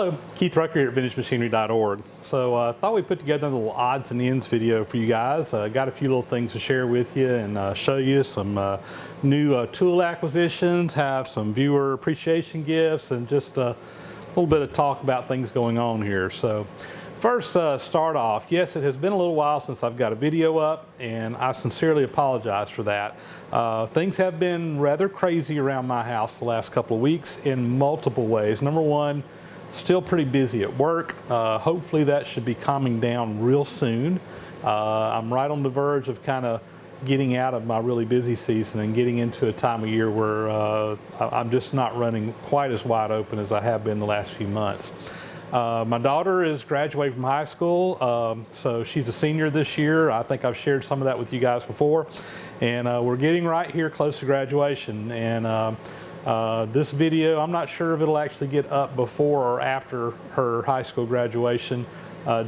Hello, Keith Rucker here at VintageMachinery.org. So I thought we'd put together a little odds and ends video for you guys. Got a few little things to share with you and show you some new tool acquisitions, have some viewer appreciation gifts, and just a little bit of talk about things going on here. So first, start off, yes, it has been a little while since I've got a video up, and I sincerely apologize for that. Things have been rather crazy around my house the last couple of weeks in multiple ways. Number one, still pretty busy at work. Hopefully that should be calming down real soon. I'm right on the verge of kind of getting out of my really busy season and getting into a time of year where I'm just not running quite as wide open as I have been the last few months. My daughter is graduating from high school, so she's a senior this year. I think I've shared some of that with you guys before. And we're getting right here close to graduation. And this video, I'm not sure if it'll actually get up before or after her high school graduation,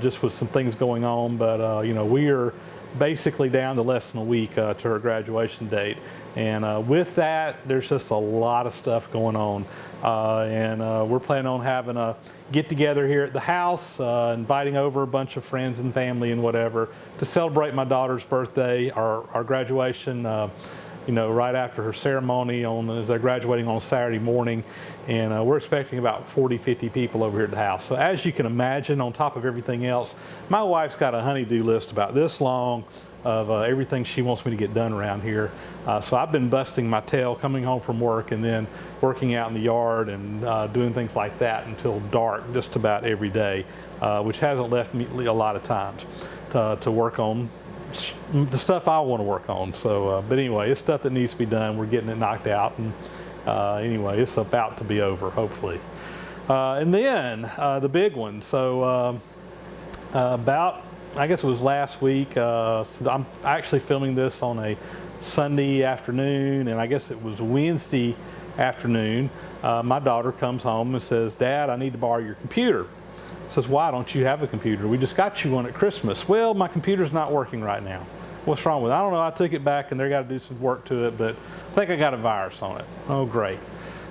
just with some things going on. But you know, we are basically down to less than a week to her graduation date. And with that, there's just a lot of stuff going on. And we're planning on having a get together here at the house, inviting over a bunch of friends and family and whatever to celebrate my daughter's birthday, our graduation. You know, right after her ceremony they're graduating on a Saturday morning, and we're expecting about 40, 50 people over here at the house. So as you can imagine, on top of everything else, my wife's got a honey-do list about this long of everything she wants me to get done around here. So I've been busting my tail coming home from work and then working out in the yard and doing things like that until dark just about every day, which hasn't left me a lot of times to work on the stuff I want to work on. So, but anyway, it's stuff that needs to be done. We're getting it knocked out, and anyway, it's about to be over, hopefully. And then the big one. So about, I guess it was last week. So I'm actually filming this on a Sunday afternoon, and I guess it was Wednesday afternoon. My daughter comes home and says, "Dad, I need to borrow your computer." Says, "Why don't you have a computer? We just got you one at Christmas." "Well, my computer's not working right now." "What's wrong with it?" "I don't know. I took it back and they got to do some work to it, but I think I got a virus on it." "Oh, great."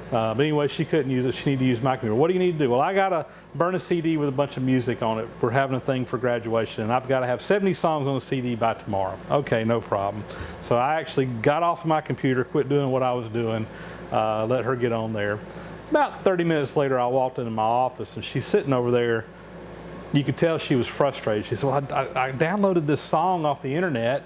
But anyway, she couldn't use it. She needed to use my computer. "What do you need to do?" "Well, I got to burn a CD with a bunch of music on it. We're having a thing for graduation, and I've got to have 70 songs on the CD by tomorrow." "Okay, no problem." So I actually got off of my computer, quit doing what I was doing, let her get on there. About 30 minutes later, I walked into my office, and she's sitting over there. You could tell she was frustrated. She said, "Well, I downloaded this song off the internet,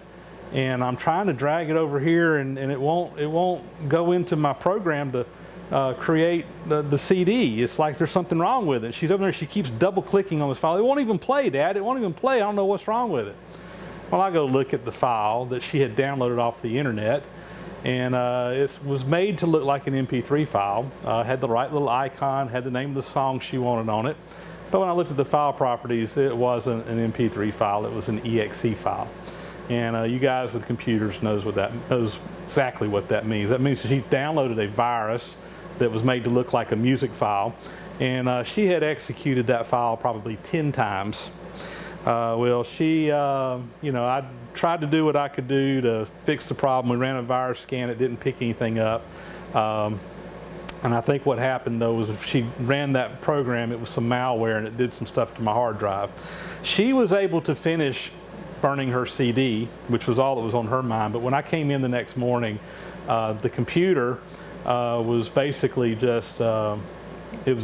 and I'm trying to drag it over here, and it won't go into my program to create the CD. It's like there's something wrong with it." She's over there. She keeps double clicking on this file. "It won't even play, Dad. It won't even play. I don't know what's wrong with it." Well, I go look at the file that she had downloaded off the internet. And it was made to look like an MP3 file. Had the right little icon, had the name of the song she wanted on it. But when I looked at the file properties, it wasn't an MP3 file, it was an EXE file. And you guys with computers knows exactly what that means. That means she downloaded a virus that was made to look like a music file. And she had executed that file probably 10 times. Well, she, you know, I tried to do what I could do to fix the problem. We ran a virus scan, it didn't pick anything up. And I think what happened though was if she ran that program, it was some malware and it did some stuff to my hard drive. She was able to finish burning her CD, which was all that was on her mind. But when I came in the next morning, the computer was basically just, it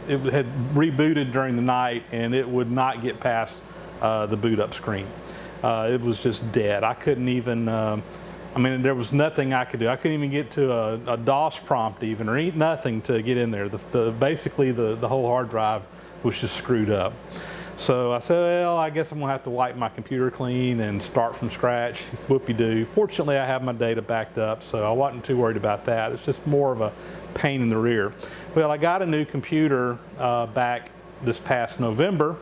had rebooted during the night and it would not get past the boot up screen. It was just dead. I couldn't even, I mean, there was nothing I could do. I couldn't even get to a DOS prompt even, or nothing to get in there. Basically, the whole hard drive was just screwed up. So I said, well, I guess I'm gonna have to wipe my computer clean and start from scratch, whoopie-doo. Fortunately, I have my data backed up, so I wasn't too worried about that. It's just more of a pain in the rear. Well, I got a new computer back this past November,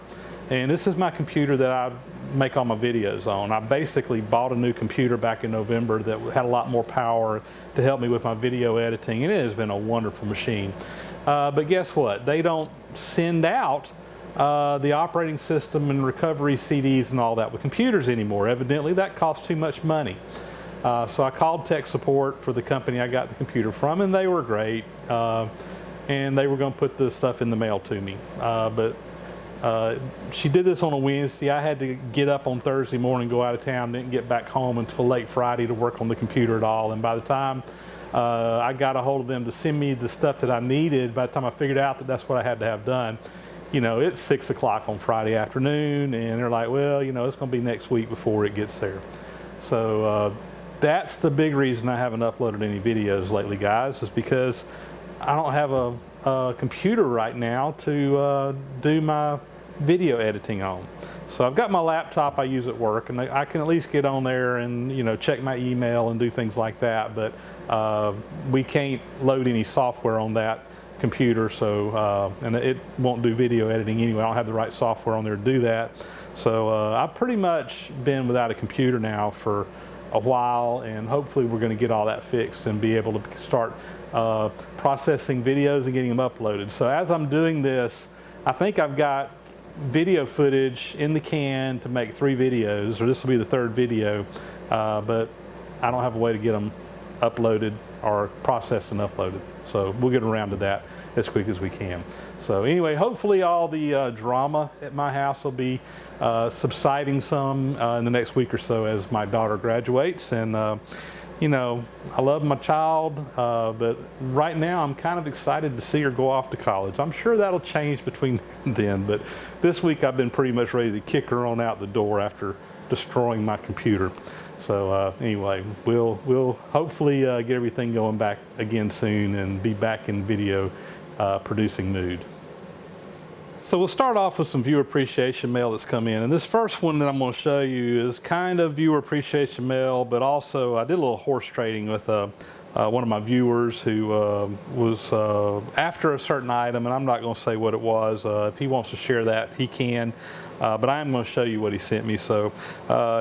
and this is my computer that I make all my videos on. I basically bought a new computer back in November that had a lot more power to help me with my video editing, and it has been a wonderful machine. But guess what? They don't send out the operating system and recovery CDs and all that with computers anymore. Evidently, that costs too much money. So I called tech support for the company I got the computer from, and they were great. and they were going to put the stuff in the mail to me. But she did this on a Wednesday. I had to get up on Thursday morning, go out of town, didn't get back home until late Friday to work on the computer at all. And by the time I got a hold of them to send me the stuff that I needed, by the time I figured out that that's what I had to have done, you know, it's 6 o'clock on Friday afternoon, and they're like, well, you know, it's going to be next week before it gets there. So that's the big reason I haven't uploaded any videos lately, guys, is because I don't have a computer right now to do my video editing on. So I've got my laptop I use at work, and I can at least get on there and, you know, check my email and do things like that, but we can't load any software on that computer, so and it won't do video editing anyway. I don't have the right software on there to do that. So I've pretty much been without a computer now for a while, and hopefully we're going to get all that fixed and be able to start processing videos and getting them uploaded. So as I'm doing this, I think I've got video footage in the can to make 3 videos, or this will be the 3rd video, but I don't have a way to get them uploaded or processed and uploaded. So we'll get around to that as quick as we can. So anyway, hopefully all the drama at my house will be subsiding some in the next week or so as my daughter graduates. And you know, I love my child, but right now I'm kind of excited to see her go off to college. I'm sure that'll change between then, but this week I've been pretty much ready to kick her on out the door after destroying my computer. So anyway, we'll hopefully get everything going back again soon and be back in video producing mood. So we'll start off with some viewer appreciation mail that's come in. And this first one that I'm going to show you is kind of viewer appreciation mail, but also I did a little horse trading with one of my viewers who was after a certain item, and I'm not going to say what it was. If he wants to share that, he can. But I am going to show you what he sent me. So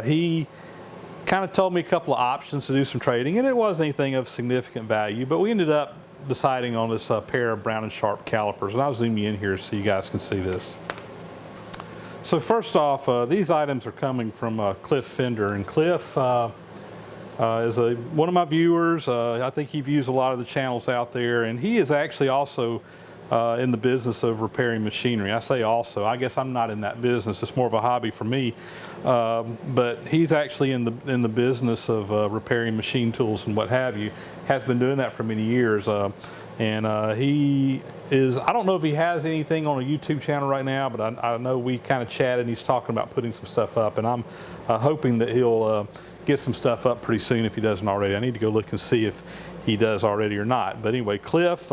he kind of told me a couple of options to do some trading, and it wasn't anything of significant value, but we ended up deciding on this pair of Brown & Sharp calipers, and I'll zoom you in here so you guys can see this. So first off, these items are coming from Cliff Fender, and Cliff is one of my viewers. I think he views a lot of the channels out there, and he is actually also in the business of repairing machinery. I say also, I guess I'm not in that business, it's more of a hobby for me, but he's actually in the business of repairing machine tools and what have you, has been doing that for many years, and he is, I don't know if he has anything on a YouTube channel right now, but I know we kind of chatted and he's talking about putting some stuff up, and I'm hoping that he'll get some stuff up pretty soon if he doesn't already. I need to go look and see if he does already or not. But anyway, Cliff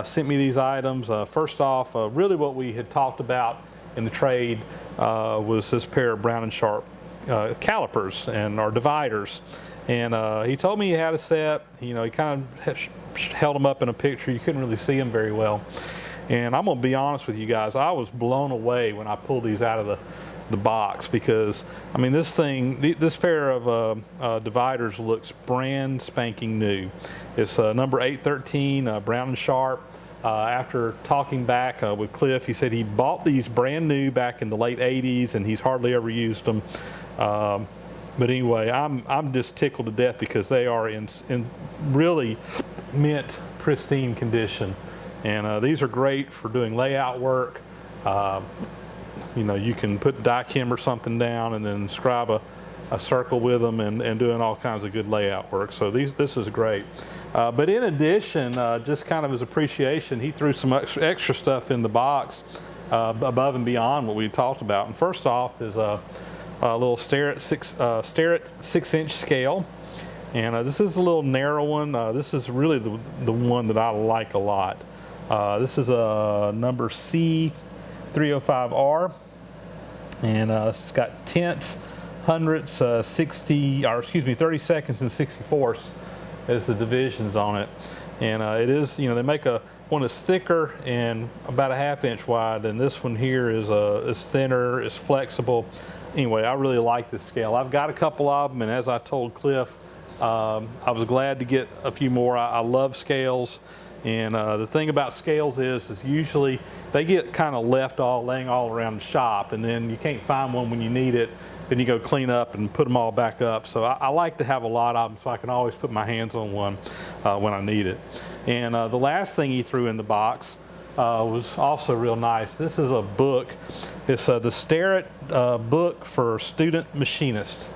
sent me these items. First off, really what we had talked about in the trade was this pair of Brown & Sharp calipers and our dividers. And he told me he had a set. You know, he kind of held them up in a picture. You couldn't really see them very well. And I'm going to be honest with you guys, I was blown away when I pulled these out of the box, because I mean, this pair of dividers looks brand spanking new. It's number 813 Brown & Sharp. After talking back with Cliff, he said he bought these brand new back in the late 80s and he's hardly ever used them. But anyway, I'm just tickled to death because they are in really mint pristine condition, and these are great for doing layout work. You know, you can put Dicam or something down and then scribe a circle with them and doing all kinds of good layout work. So this is great. But in addition, just kind of his appreciation, he threw some extra stuff in the box above and beyond what we talked about. And first off is a little Starrett 6-inch scale. And this is a little narrow one. This is really the one that I like a lot. This is a number C305R. And it's got tenths, hundredths, 30 seconds and 64ths as the divisions on it. And it is, you know, they make one is thicker and about a 1/2 inch wide, and this one here is thinner, is flexible. Anyway, I really like this scale. I've got a couple of them, and as I told Cliff, I was glad to get a few more. I love scales. And the thing about scales is usually they get kind of laying all around the shop, and then you can't find one when you need it. then you go clean up and put them all back up. So I like to have a lot of them so I can always put my hands on one when I need it. And the last thing he threw in the box was also real nice. This is a book. It's the Tapered book for student machinists.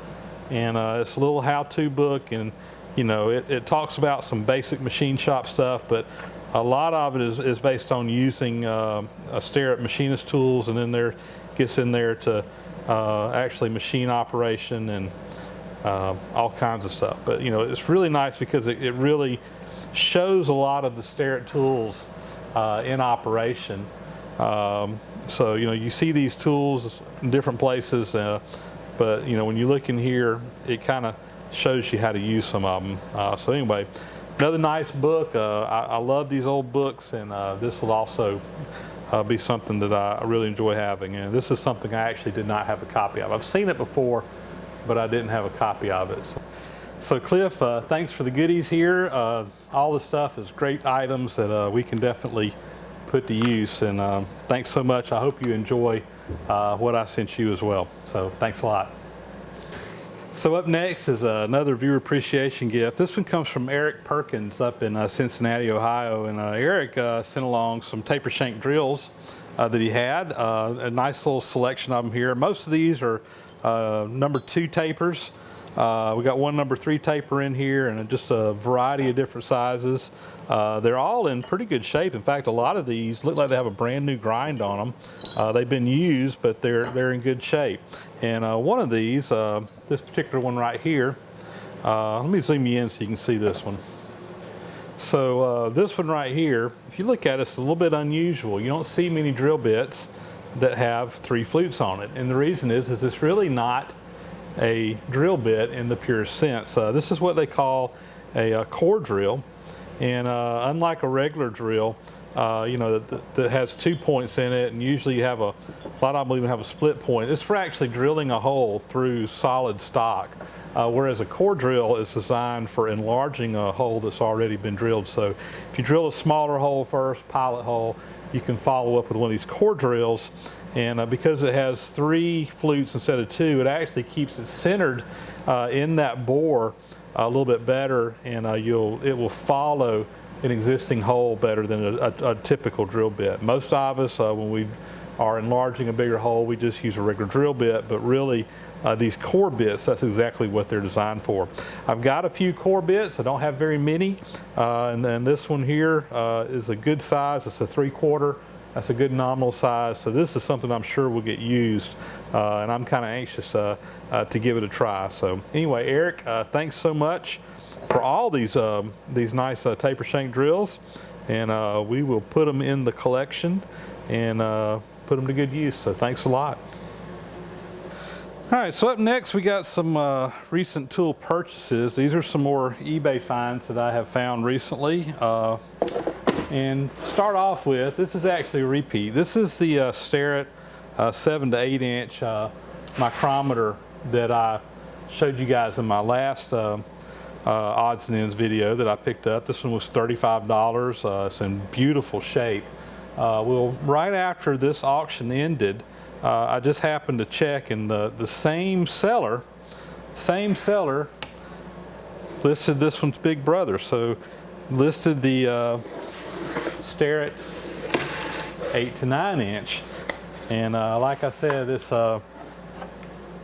And it's a little how-to book, and you know, it talks about some basic machine shop stuff, but a lot of it is based on using Tapered machinist tools, and then there gets in there to actually machine operation and all kinds of stuff. But you know, it's really nice because it really shows a lot of the Tapered tools in operation. So you know, you see these tools in different places, but you know, when you look in here, it kind of shows you how to use some of them. So anyway, another nice book. I love these old books, and this will also be something that I really enjoy having. And this is something I actually did not have a copy of. I've seen it before, but I didn't have a copy of it. So Cliff, thanks for the goodies here. All the stuff is great items that we can definitely put to use, and thanks so much. I hope you enjoy what I sent you as well. So thanks a lot. So up next is another viewer appreciation gift. This one comes from Eric Perkins up in Cincinnati, Ohio. And Eric sent along some taper shank drills that he had. A nice little selection of them here. Most of these are number 2 tapers. We got one number 3 taper in here, and just a variety of different sizes. They're all in pretty good shape. In fact, a lot of these look like they have a brand new grind on them. They've been used, but they're in good shape. And one of these, this particular one right here, let me zoom you in so you can see this one. So this one right here, if you look at it, it's a little bit unusual. You don't see many drill bits that have 3 flutes on it. And the reason is it's really not a drill bit in the purest sense. This is what they call a core drill, and unlike a regular drill, you know, that has 2 points in it, and usually you have a lot of them even have a split point. It's for actually drilling a hole through solid stock, whereas a core drill is designed for enlarging a hole that's already been drilled. So if you drill a smaller hole first, pilot hole, you can follow up with one of these core drills. And because it has 3 flutes instead of 2, it actually keeps it centered in that bore a little bit better, and it will follow an existing hole better than a typical drill bit. Most of us, when we are enlarging a bigger hole, we just use a regular drill bit, but really these core bits, that's exactly what they're designed for. I've got a few core bits. I don't have very many, and then this one here is a good size. It's a 3/4. That's a good nominal size, so this is something I'm sure will get used, and I'm kind of anxious to give it a try. So anyway, Eric, thanks so much for all these nice taper shank drills, and we will put them in the collection and put them to good use. So thanks a lot. All right, so up next we got some recent tool purchases. These are some more eBay finds that I have found recently. And start off with, this is actually a repeat. This is the Tapered 7 to 8 inch micrometer that I showed you guys in my last odds and ends video that I picked up. This one was $35. It's in beautiful shape. Well, right after this auction ended, I just happened to check, and the same seller listed this one's big brother. So listed the Tapered 8 to 9 inch, and like I said, this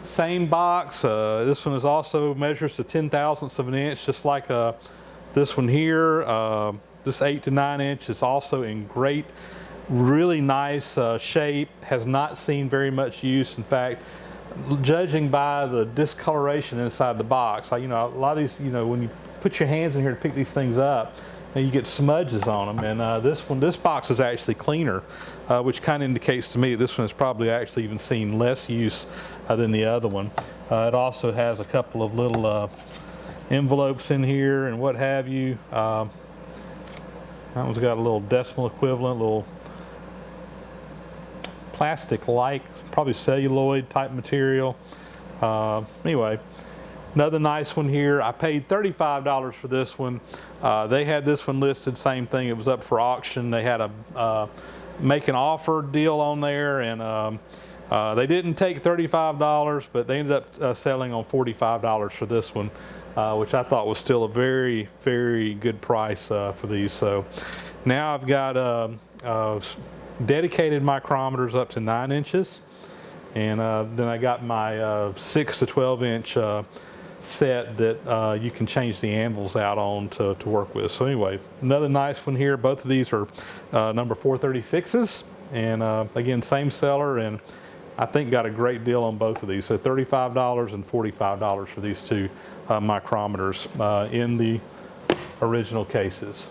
same box. This one is also measures to 0.010 of an inch, just like this one here. This 8 to 9 inch is also in great, really nice shape. Has not seen very much use. In fact, judging by the discoloration inside the box, you know, a lot of these, you know, when you put your hands in here to pick these things up, and you get smudges on them, and this box is actually cleaner, which kind of indicates to me this one has probably actually even seen less use than the other one. It also has a couple of little envelopes in here and what have you. That one's got a little decimal equivalent, little plastic-like, probably celluloid type material. Anyway, another nice one here. I paid $35 for this one. They had this one listed, same thing. It was up for auction. They had a make an offer deal on there, and They didn't take $35, but they ended up selling on $45 for this one, which I thought was still a very, very good price for these. So now I've got dedicated micrometers up to 9 inches, and then I got my 6 to 12 inch set that you can change the anvils out on to work with. So anyway, another nice one here. Both of these are number 436s, and again, same seller, and I think got a great deal on both of these. So $35 and $45 for these two micrometers in the original cases.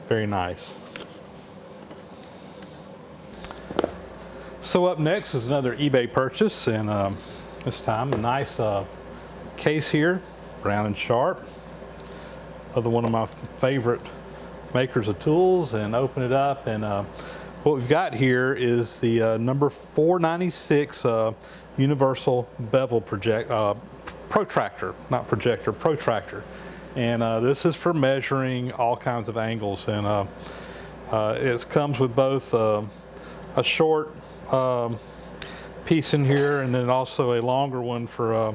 Very nice. So up next is another eBay purchase, and this time a nice case here, round and sharp. Another one of my favorite makers of tools. And open it up, and what we've got here is the number 496 universal bevel protractor, not projector, protractor. And this is for measuring all kinds of angles, and it comes with both a short piece in here and then also a longer one for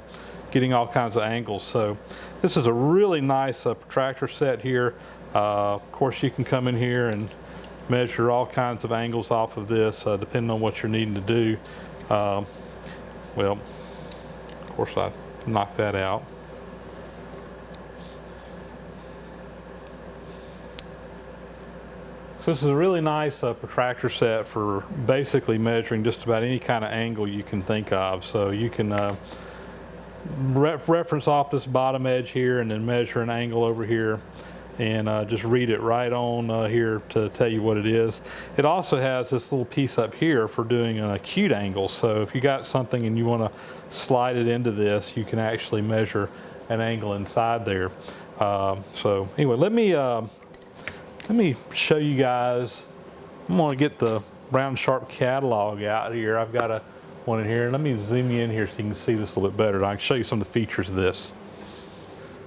getting all kinds of angles. So this is a really nice protractor set here. Of course, you can come in here and measure all kinds of angles off of this depending on what you're needing to do. Well, of course I knocked that out. So this is a really nice protractor set for basically measuring just about any kind of angle you can think of. So you can reference off this bottom edge here and then measure an angle over here, and just read it right on here to tell you what it is. It also has this little piece up here for doing an acute angle. So if you got something and you want to slide it into this, you can actually measure an angle inside there. So anyway, let me show you guys. I'm going to get the round sharp catalog out here. I've got one in here. Let me zoom you in here so you can see this a little bit better. I can show you some of the features of this.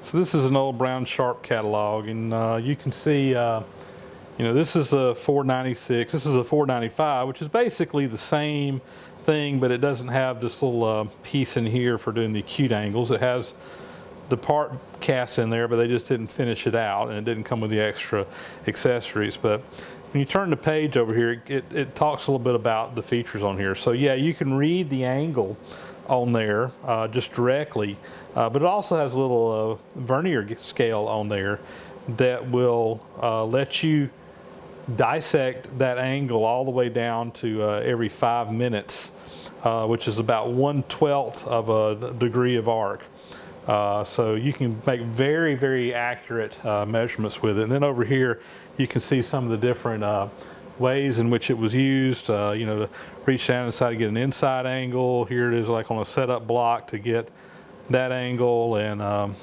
So this is an old brown sharp catalog, and you can see, you know, this is a 496. This is a 495, which is basically the same thing, but it doesn't have this little piece in here for doing the acute angles. It has the part cast in there, but they just didn't finish it out, and it didn't come with the extra accessories. But when you turn the page over here, it talks a little bit about the features on here. So yeah, you can read the angle on there just directly, but it also has a little vernier scale on there that will let you dissect that angle all the way down to every 5 minutes, which is about 1/12 of a degree of arc. So you can make very, very accurate measurements with it. And then over here, you can see some of the different ways in which it was used, you know, to reach down inside to get an inside angle. Here it is like on a setup block to get that angle. And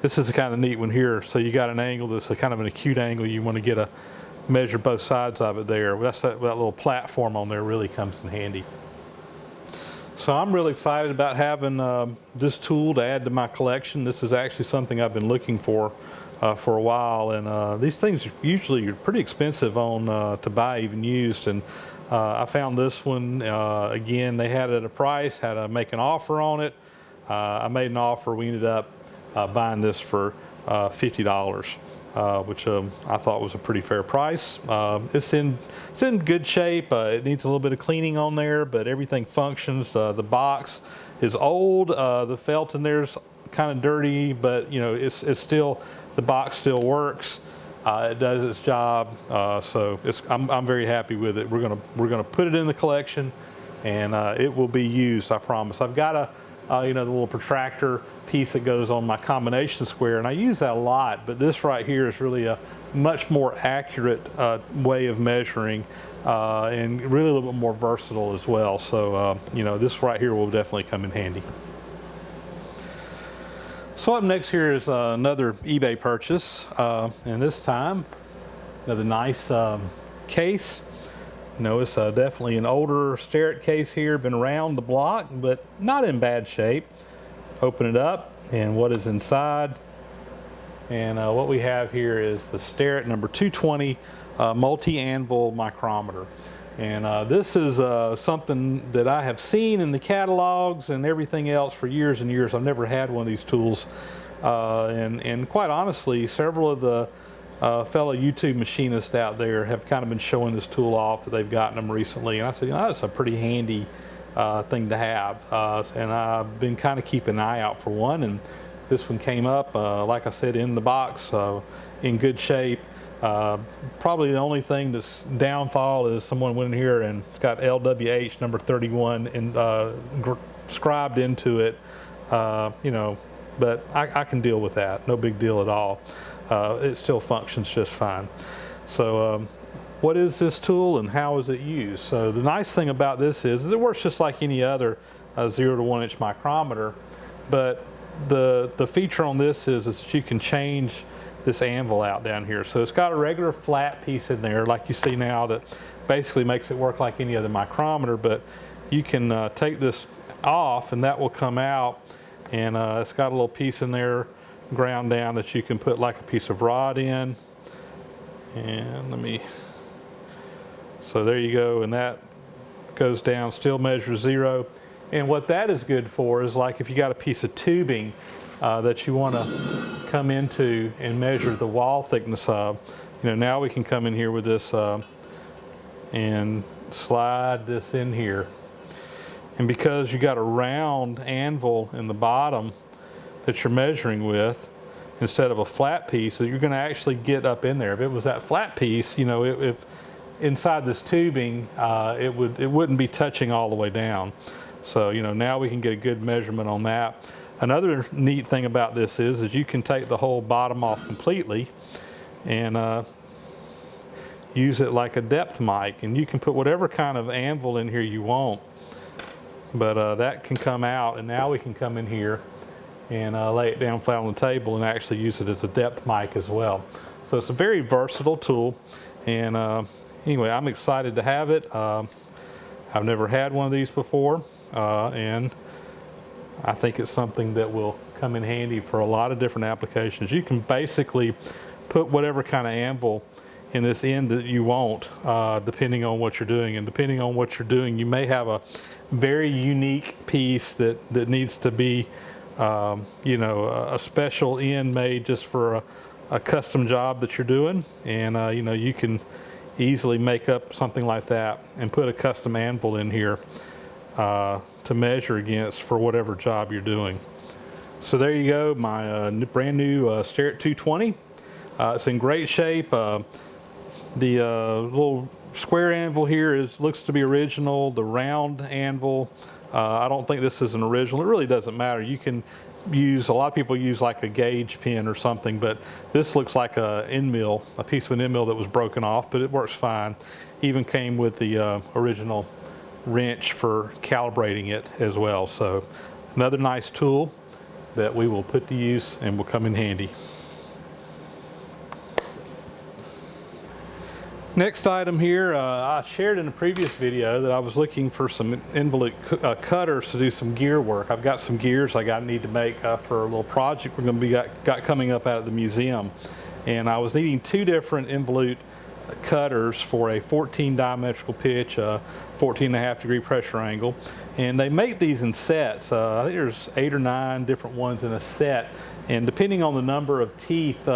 this is a kind of neat one here. So you got an angle that's a kind of an acute angle. You want to get a measure both sides of it there. That's that little platform on there really comes in handy. So I'm really excited about having this tool to add to my collection. This is actually something I've been looking for a while, and these things usually are pretty expensive on to buy even used. And I found this one again. They had it at a price, had to make an offer on it. I made an offer. We ended up buying this for $50. Which I thought was a pretty fair price. It's in good shape. It needs a little bit of cleaning on there, but everything functions. The box is old. The felt in there's kind of dirty, but you know it's still, the box still works. It does its job. So I'm very happy with it. We're gonna put it in the collection, and it will be used. I promise. I've got you know, the little protractor piece that goes on my combination square, and I use that a lot, but this right here is really a much more accurate way of measuring, and really a little bit more versatile as well. So you know, this right here will definitely come in handy. So up next here is another eBay purchase, and this time another nice case. You know, it's definitely an older Starrett case here, been around the block, but not in bad shape. Open it up, and what is inside? And what we have here is the Starrett number 220 multi-anvil micrometer. And this is something that I have seen in the catalogs and everything else for years and years. I've never had one of these tools. And quite honestly, several of the fellow YouTube machinists out there have kind of been showing this tool off that they've gotten them recently. And I said, you know, that's a pretty handy thing to have. And I've been kind of keeping an eye out for one. And this one came up, like I said, in the box, in good shape. Probably the only thing that's downfall is someone went in here and it's got LWH number 31 scribed into it, you know, but I can deal with that. No big deal at all. It still functions just fine. So what is this tool and how is it used? So the nice thing about this is it works just like any other 0 to 1 inch micrometer, but the feature on this is that you can change this anvil out down here. So it's got a regular flat piece in there like you see now that basically makes it work like any other micrometer, but you can take this off and that will come out, and it's got a little piece in there ground down that you can put like a piece of rod in. And so there you go, and that goes down, still measures 0. And what that is good for is like if you got a piece of tubing that you want to come into and measure the wall thickness of, you know, now we can come in here with this and slide this in here. And because you got a round anvil in the bottom that you're measuring with instead of a flat piece, so you're going to actually get up in there. If it was that flat piece, you know, if inside this tubing, it wouldn't be touching all the way down. So, you know, now we can get a good measurement on that. Another neat thing about this is you can take the whole bottom off completely and use it like a depth mic, and you can put whatever kind of anvil in here you want. But that can come out, and now we can come in here and lay it down flat on the table and actually use it as a depth mic as well. So it's a very versatile tool, and anyway, I'm excited to have it. I've never had one of these before, and I think it's something that will come in handy for a lot of different applications. You can basically put whatever kind of anvil in this end that you want, depending on what you're doing. And depending on what you're doing, you may have a very unique piece that needs to be, you know, a special end made just for a custom job that you're doing. And, you know, you can easily make up something like that and put a custom anvil in here to measure against for whatever job you're doing. So there you go, my brand new Starrett 220. It's in great shape. The little square anvil here looks to be original. The round anvil, I don't think this is an original. It really doesn't matter. You can use, a lot of people use like a gauge pin or something, but this looks like a end mill, a piece of an end mill that was broken off, but it works fine. Even came with the original wrench for calibrating it as well. So another nice tool that we will put to use and will come in handy. Next item here, I shared in a previous video that I was looking for some involute cutters to do some gear work. I've got some gears I need to make for a little project we're going to be got coming up out at the museum, and I was needing 2 different involute cutters for a 14 diametrical pitch, 14.5 degree pressure angle, and they make these in sets. I think there's 8 or 9 different ones in a set, and depending on the number of teeth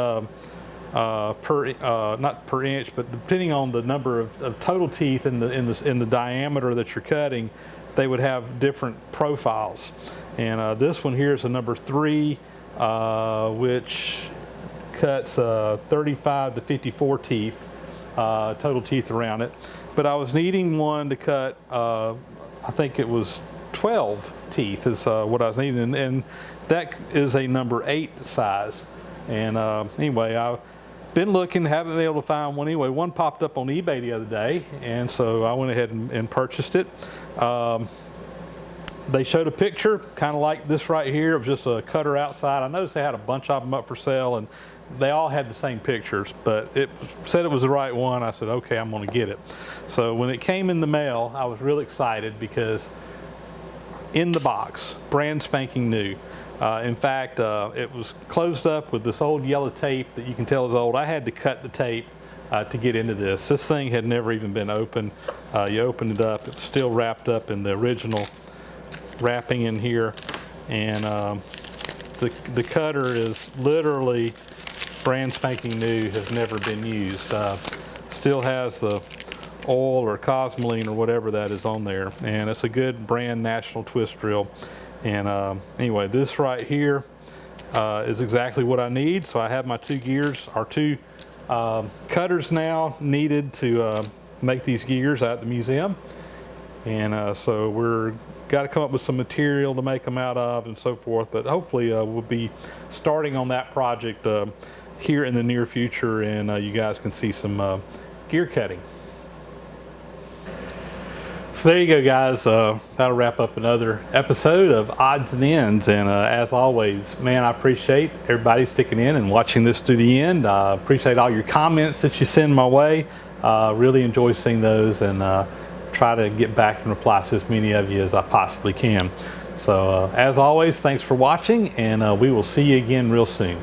not per inch, but depending on the number of total teeth in the diameter that you're cutting, they would have different profiles. And this one here is a number 3, which cuts 35 to 54 teeth, total teeth around it. But I was needing one to cut, I think it was 12 teeth is what I was needing, and that is a number 8 size. And anyway, I've been looking, haven't been able to find one. Anyway, one popped up on eBay the other day, and so I went ahead and purchased it. They showed a picture, kind of like this right here, of just a cutter outside. I noticed they had a bunch of them up for sale, and they all had the same pictures, but it said it was the right one. I said, okay, I'm going to get it. So when it came in the mail, I was real excited because in the box, brand spanking new. In fact, it was closed up with this old yellow tape that you can tell is old. I had to cut the tape to get into this. This thing had never even been opened. You opened it up, it's still wrapped up in the original wrapping in here, and the cutter is literally brand spanking new, has never been used. Still has the oil or Cosmoline or whatever that is on there, and it's a good brand national twist drill. And anyway, this right here is exactly what I need. So I have my two gears, our two cutters now needed to make these gears at the museum. And so we're got to come up with some material to make them out of and so forth, but hopefully we'll be starting on that project here in the near future, and you guys can see some gear cutting. So there you go, guys. That'll wrap up another episode of Odds and Ends. And as always, man, I appreciate everybody sticking in and watching this through the end. I appreciate all your comments that you send my way. Really enjoy seeing those, and try to get back and reply to as many of you as I possibly can. So as always, thanks for watching, and we will see you again real soon.